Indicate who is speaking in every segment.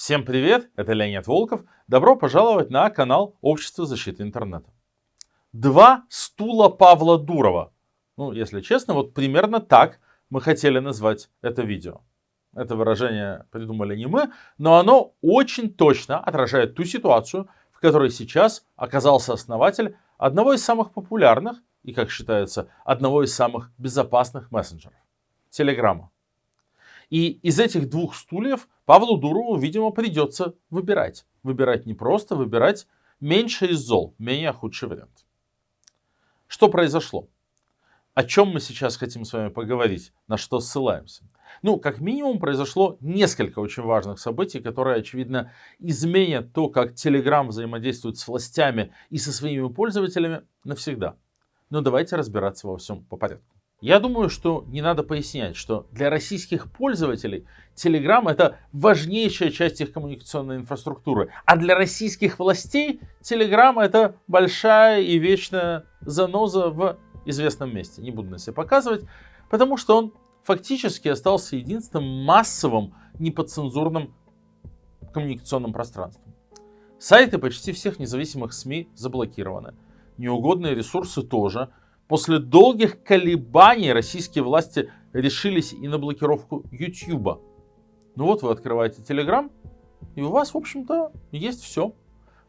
Speaker 1: Всем привет, это Леонид Волков. Добро пожаловать на канал Общества защиты интернета. Два стула Павла Дурова. Если честно, вот примерно так мы хотели назвать это видео. Это выражение придумали не мы, но оно очень точно отражает ту ситуацию, в которой сейчас оказался основатель одного из самых популярных и, как считается, одного из самых безопасных мессенджеров – Телеграма. И из этих двух стульев Павлу Дурову, видимо, придется выбирать. Выбирать не просто, выбирать меньше из зол, менее худший вариант. Что произошло? О чем мы сейчас хотим с вами поговорить? На что ссылаемся? Как минимум, произошло несколько очень важных событий, которые, очевидно, изменят то, как Telegram взаимодействует с властями и со своими пользователями навсегда. Но давайте разбираться во всем по порядку. Я думаю, что не надо пояснять, что для российских пользователей Telegram это важнейшая часть их коммуникационной инфраструктуры. А для российских властей Telegram это большая и вечная заноза в известном месте. Не буду на себя показывать, потому что он фактически остался единственным массовым неподцензурным коммуникационным пространством. Сайты почти всех независимых СМИ заблокированы. Неугодные ресурсы тоже. После долгих колебаний российские власти решились и на блокировку YouTube. Вы открываете Telegram, и у вас, в общем-то, есть все.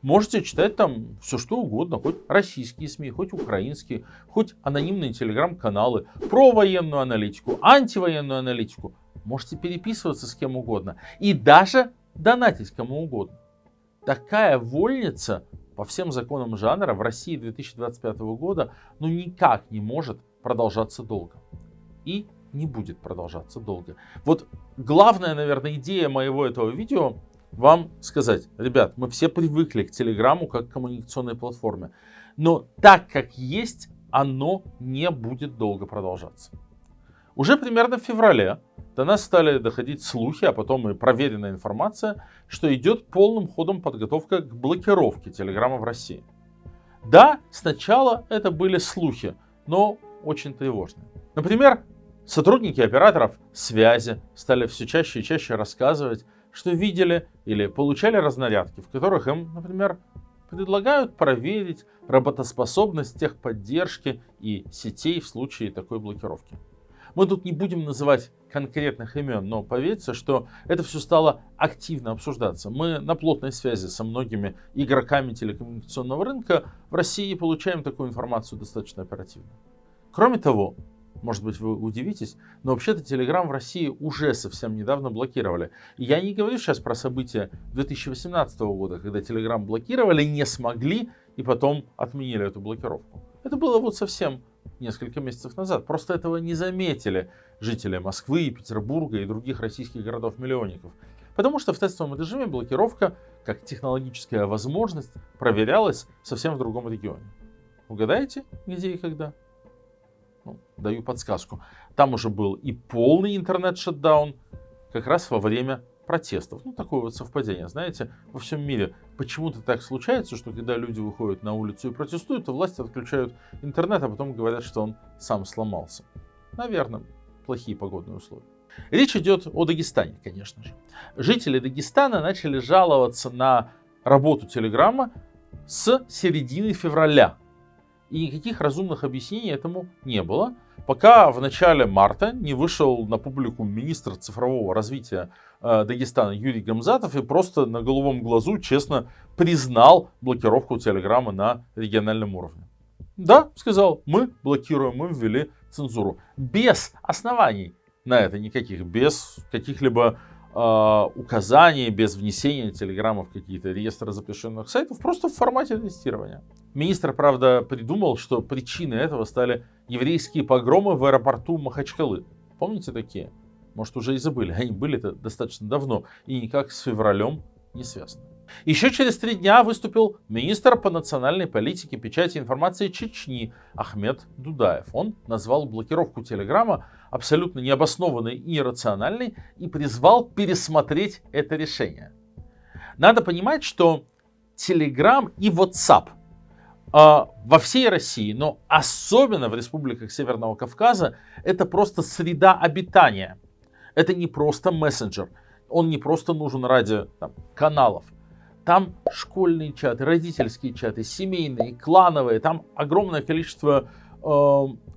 Speaker 1: Можете читать там все что угодно, хоть российские СМИ, хоть украинские, хоть анонимные телеграм-каналы, про военную аналитику, антивоенную аналитику. Можете переписываться с кем угодно и даже донатить кому угодно. Такая вольница по всем законам жанра в России 2025 года никак не может продолжаться долго. И не будет продолжаться долго. Главная, наверное, идея моего этого видео вам сказать: ребят, мы все привыкли к Телеграму как к коммуникационной платформе. Но так как есть, оно не будет долго продолжаться. Уже примерно в феврале до нас стали доходить слухи, а потом и проверенная информация, что идет полным ходом подготовка к блокировке Телеграма в России. Да, сначала это были слухи, но очень тревожные. Например, сотрудники операторов связи стали все чаще и чаще рассказывать, что видели или получали разнарядки, в которых им, например, предлагают проверить работоспособность техподдержки и сетей в случае такой блокировки. Мы тут не будем называть конкретных имен, но поверьте, что это все стало активно обсуждаться. Мы на плотной связи со многими игроками телекоммуникационного рынка в России получаем такую информацию достаточно оперативно. Кроме того, может быть, вы удивитесь, но вообще-то Telegram в России уже совсем недавно блокировали. И я не говорю сейчас про события 2018 года, когда Telegram блокировали, не смогли и потом отменили эту блокировку. Это было совсем несколько месяцев назад. Просто этого не заметили жители Москвы, Петербурга и других российских городов-миллионников. Потому что в тестовом режиме блокировка, как технологическая возможность, проверялась совсем в другом регионе. Угадаете, где и когда? Даю подсказку. Там уже был и полный интернет-шатдаун, как раз во время протестов. Такое совпадение. Знаете, во всем мире почему-то так случается, что когда люди выходят на улицу и протестуют, то власти отключают интернет, а потом говорят, что он сам сломался. Наверное, плохие погодные условия. Речь идет о Дагестане, конечно же. Жители Дагестана начали жаловаться на работу Телеграма с середины февраля. И никаких разумных объяснений этому не было, пока в начале марта не вышел на публику министр цифрового развития Дагестана Юрий Гамзатов и просто на голубом глазу честно признал блокировку Телеграма на региональном уровне. Да, сказал, мы блокируем, мы ввели цензуру. Без оснований на это никаких, без каких-либо указаний, без внесения Телеграма в какие-то реестры запрещенных сайтов, просто в формате тестирования. Министр, правда, придумал, что причиной этого стали еврейские погромы в аэропорту Махачкалы. Помните такие? Может, уже и забыли. Они были-то достаточно давно и никак с февралем не связаны. Еще через 3 дня выступил министр по национальной политике, печати и информации Чечни Ахмед Дудаев. Он назвал блокировку Телеграма абсолютно необоснованной и иррациональной и призвал пересмотреть это решение. Надо понимать, что Telegram и WhatsApp во всей России, но особенно в республиках Северного Кавказа, это просто среда обитания. Это не просто мессенджер. Он не просто нужен ради каналов. Там школьные чаты, родительские чаты, семейные, клановые, там огромное количество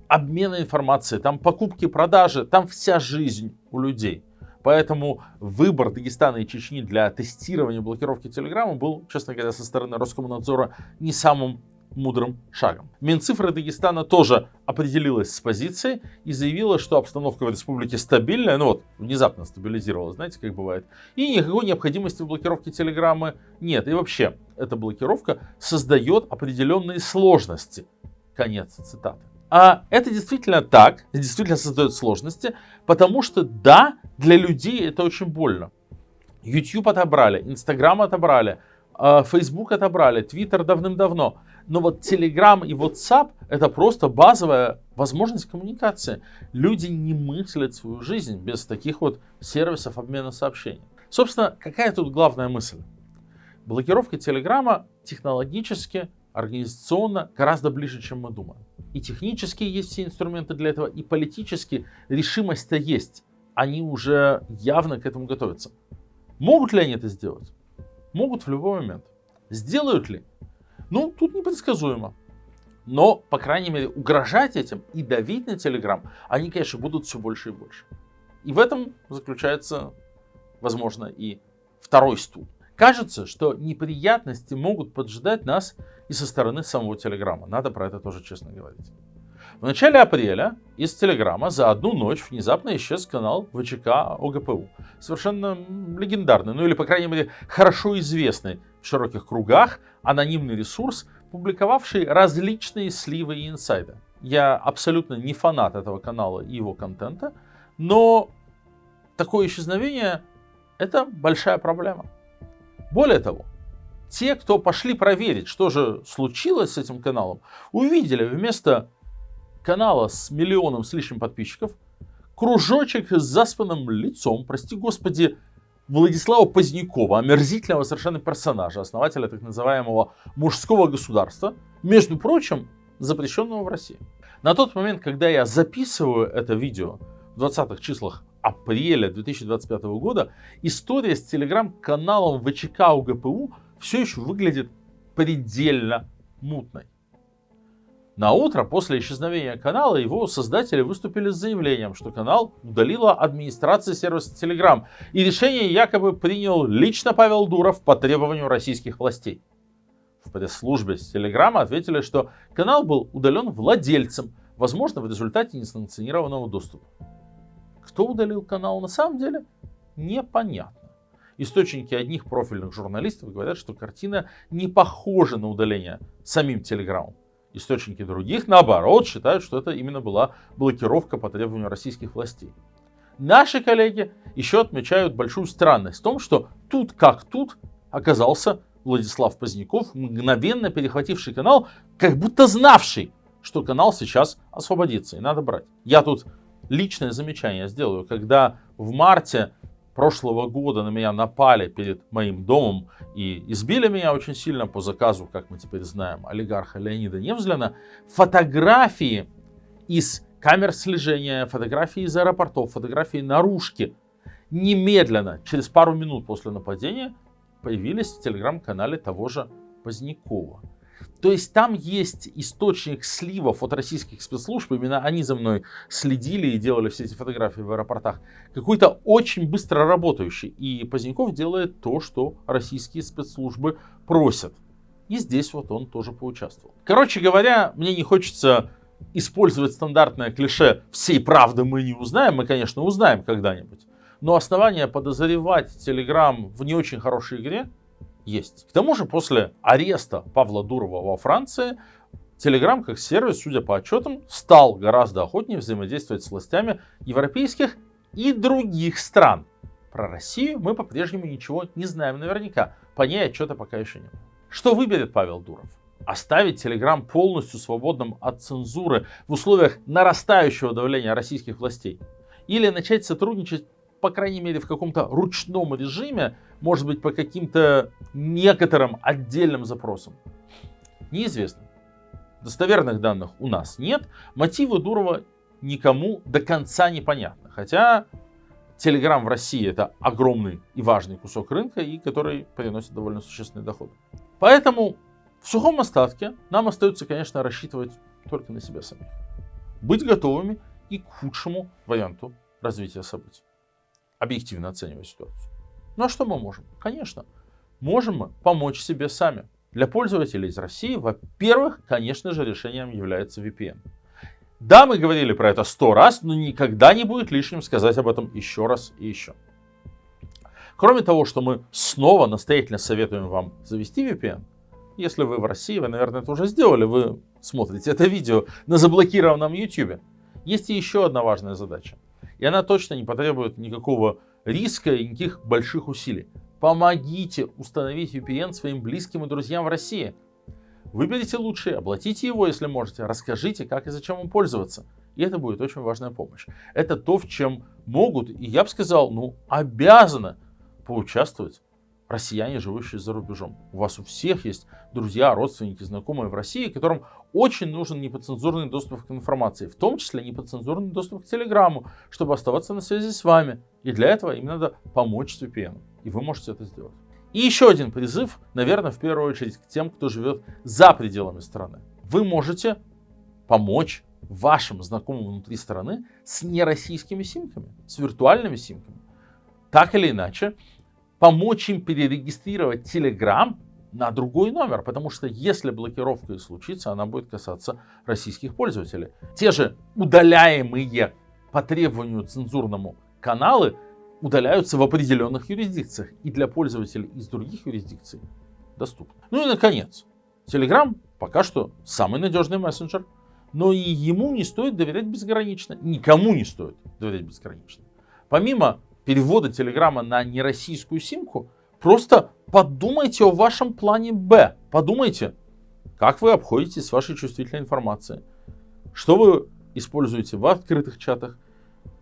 Speaker 1: обмена информацией, там покупки, продажи, там вся жизнь у людей. Поэтому выбор Дагестана и Чечни для тестирования блокировки Телеграма был, честно говоря, со стороны Роскомнадзора не самым мудрым шагом. Минцифры Дагестана тоже определилась с позицией и заявила, что обстановка в республике стабильная, ну вот, внезапно стабилизировалась, знаете, как бывает, и никакой необходимости в блокировке Телеграма нет. И вообще, эта блокировка создает определенные сложности. Конец цитаты. А это действительно так, действительно создает сложности, потому что да, для людей это очень больно. YouTube отобрали, Instagram отобрали, Facebook отобрали, Twitter давным-давно. Но вот Telegram и WhatsApp это просто базовая возможность коммуникации. Люди не мыслят свою жизнь без таких вот сервисов обмена сообщений. Собственно, какая тут главная мысль? Блокировка Телеграма технологически, организационно гораздо ближе, чем мы думаем. И технически есть все инструменты для этого, и политически решимость-то есть. Они уже явно к этому готовятся. Могут ли они это сделать? Могут в любой момент. Сделают ли? Ну, тут непредсказуемо. Но, по крайней мере, угрожать этим и давить на Telegram они, конечно, будут все больше и больше. И в этом заключается, возможно, и второй стул. Кажется, что неприятности могут поджидать нас и со стороны самого Телеграма. Надо про это тоже честно говорить. В начале апреля из Телеграма за одну ночь внезапно исчез канал ВЧК ОГПУ. Совершенно легендарный, ну или, по крайней мере, хорошо известный в широких кругах анонимный ресурс, публиковавший различные сливы и инсайды. Я абсолютно не фанат этого канала и его контента, но такое исчезновение – это большая проблема. Более того, те, кто пошли проверить, что же случилось с этим каналом, увидели вместо канала с миллионом с лишним подписчиков кружочек с заспанным лицом, прости господи, Владислава Позднякова, омерзительного совершенно персонажа, основателя так называемого мужского государства, между прочим, запрещенного в России. На тот момент, когда я записываю это видео в 20-х числах апреля 2025 года, история с телеграм-каналом ВЧК УГПУ все еще выглядит предельно мутной. На утро после исчезновения канала его создатели выступили с заявлением, что канал удалила администрация сервиса Telegram, и решение якобы принял лично Павел Дуров по требованию российских властей. В пресс-службе с Telegram ответили, что канал был удален владельцем, возможно, в результате несанкционированного доступа. Кто удалил канал на самом деле, непонятно. Источники одних профильных журналистов говорят, что картина не похожа на удаление самим Телеграмом. Источники других, наоборот, считают, что это именно была блокировка по требованию российских властей. Наши коллеги еще отмечают большую странность в том, что тут как тут оказался Владислав Поздняков, мгновенно перехвативший канал, как будто знавший, что канал сейчас освободится и надо брать. Я тут личное замечание сделаю, когда в марте прошлого года на меня напали перед моим домом и избили меня очень сильно по заказу, как мы теперь знаем, олигарха Леонида Невзлина, фотографии из камер слежения, фотографии из аэропортов, фотографии наружки немедленно, через пару минут после нападения, появились в телеграм-канале того же Позднякова. То есть там есть источник сливов от российских спецслужб, именно они за мной следили и делали все эти фотографии в аэропортах, какой-то очень быстро работающий. И Поздняков делает то, что российские спецслужбы просят. И здесь вот он тоже поучаствовал. Короче говоря, мне не хочется использовать стандартное клише «всей правды мы не узнаем». Мы, конечно, узнаем когда-нибудь. Но основания подозревать Telegram в не очень хорошей игре есть. К тому же, после ареста Павла Дурова во Франции, Telegram как сервис, судя по отчетам, стал гораздо охотнее взаимодействовать с властями европейских и других стран. Про Россию мы по-прежнему ничего не знаем наверняка. По ней отчета пока еще нет. Что выберет Павел Дуров? Оставить Telegram полностью свободным от цензуры в условиях нарастающего давления российских властей? Или начать сотрудничать, по крайней мере, в каком-то ручном режиме, может быть, по каким-то некоторым отдельным запросам? Неизвестно. Достоверных данных у нас нет. Мотивы Дурова никому до конца непонятны. Хотя Telegram в России это огромный и важный кусок рынка, и который приносит довольно существенный доход. Поэтому в сухом остатке нам остается, конечно, рассчитывать только на себя самих. Быть готовыми и к худшему варианту развития событий. Объективно оценивая ситуацию. Ну а что мы можем? Конечно, можем мы помочь себе сами. Для пользователей из России, во-первых, конечно же, решением является VPN. Да, мы говорили про это 100 раз, но никогда не будет лишним сказать об этом еще раз и еще. Кроме того, что мы снова настоятельно советуем вам завести VPN, если вы в России, вы, наверное, это уже сделали, вы смотрите это видео на заблокированном YouTube. Есть и еще одна важная задача. И она точно не потребует никакого риска и никаких больших усилий. Помогите установить VPN своим близким и друзьям в России. Выберите лучший, оплатите его, если можете, расскажите, как и зачем им пользоваться. И это будет очень важная помощь. Это то, в чем могут, и я бы сказал, обязаны поучаствовать россияне, живущие за рубежом. У вас у всех есть друзья, родственники, знакомые в России, которым очень нужен неподцензурный доступ к информации, в том числе неподцензурный доступ к Телеграму, чтобы оставаться на связи с вами. И для этого им надо помочь с VPN. И вы можете это сделать. И еще один призыв, наверное, в первую очередь к тем, кто живет за пределами страны. Вы можете помочь вашим знакомым внутри страны с нероссийскими симками, с виртуальными симками. Так или иначе, помочь им перерегистрировать Telegram на другой номер, потому что если блокировка и случится, она будет касаться российских пользователей. Те же удаляемые по требованию цензурному каналы удаляются в определенных юрисдикциях и для пользователей из других юрисдикций доступны. Ну и наконец, Telegram пока что самый надежный мессенджер, но и ему не стоит доверять безгранично, никому не стоит доверять безгранично. Помимо перевода Телеграма на нероссийскую симку, просто подумайте о вашем плане Б. Подумайте, как вы обходитесь с вашей чувствительной информацией. Что вы используете в открытых чатах,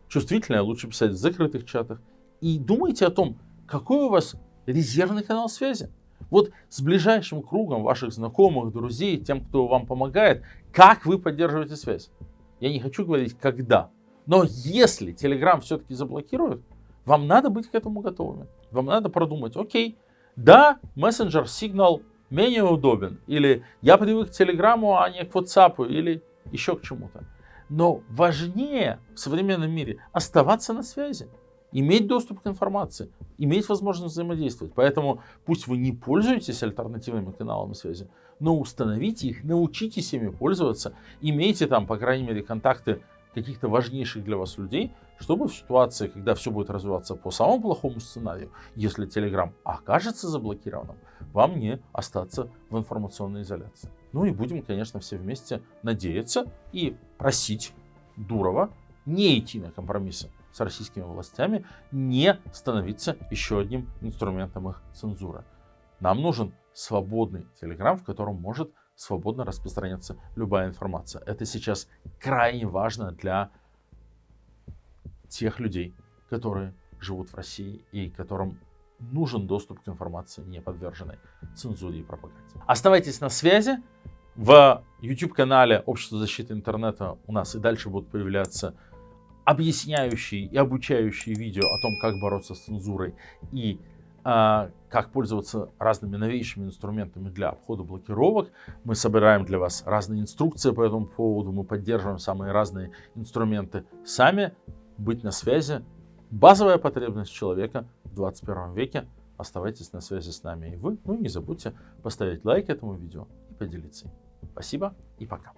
Speaker 1: чувствительное лучше писать в закрытых чатах. И думайте о том, какой у вас резервный канал связи. Вот с ближайшим кругом ваших знакомых, друзей, тем, кто вам помогает, как вы поддерживаете связь. Я не хочу говорить когда, но если Telegram все-таки заблокируют, вам надо быть к этому готовыми. Вам надо продумать, окей, да, мессенджер Signal менее удобен, или я привык к Телеграму, а не к WhatsApp, или еще к чему-то. Но важнее в современном мире оставаться на связи, иметь доступ к информации, иметь возможность взаимодействовать. Поэтому пусть вы не пользуетесь альтернативными каналами связи, но установите их, научитесь ими пользоваться, имейте там, по крайней мере, контакты каких-то важнейших для вас людей, чтобы в ситуации, когда все будет развиваться по самому плохому сценарию, если Telegram окажется заблокированным, вам не остаться в информационной изоляции. Ну и будем, конечно, все вместе надеяться и просить Дурова не идти на компромиссы с российскими властями, не становиться еще одним инструментом их цензуры. Нам нужен свободный Telegram, в котором может свободно распространяться любая информация. Это сейчас крайне важно для тех людей, которые живут в России и которым нужен доступ к информации, не подверженной цензуре и пропаганде. Оставайтесь на связи. В YouTube-канале Общество защиты интернета у нас и дальше будут появляться объясняющие и обучающие видео о том, как бороться с цензурой и как пользоваться разными новейшими инструментами для обхода блокировок. Мы собираем для вас разные инструкции по этому поводу, мы поддерживаем самые разные инструменты сами. Быть на связи — базовая потребность человека в 21 веке. Оставайтесь на связи с нами и вы. Ну и не забудьте поставить лайк этому видео и поделиться им. Спасибо и пока.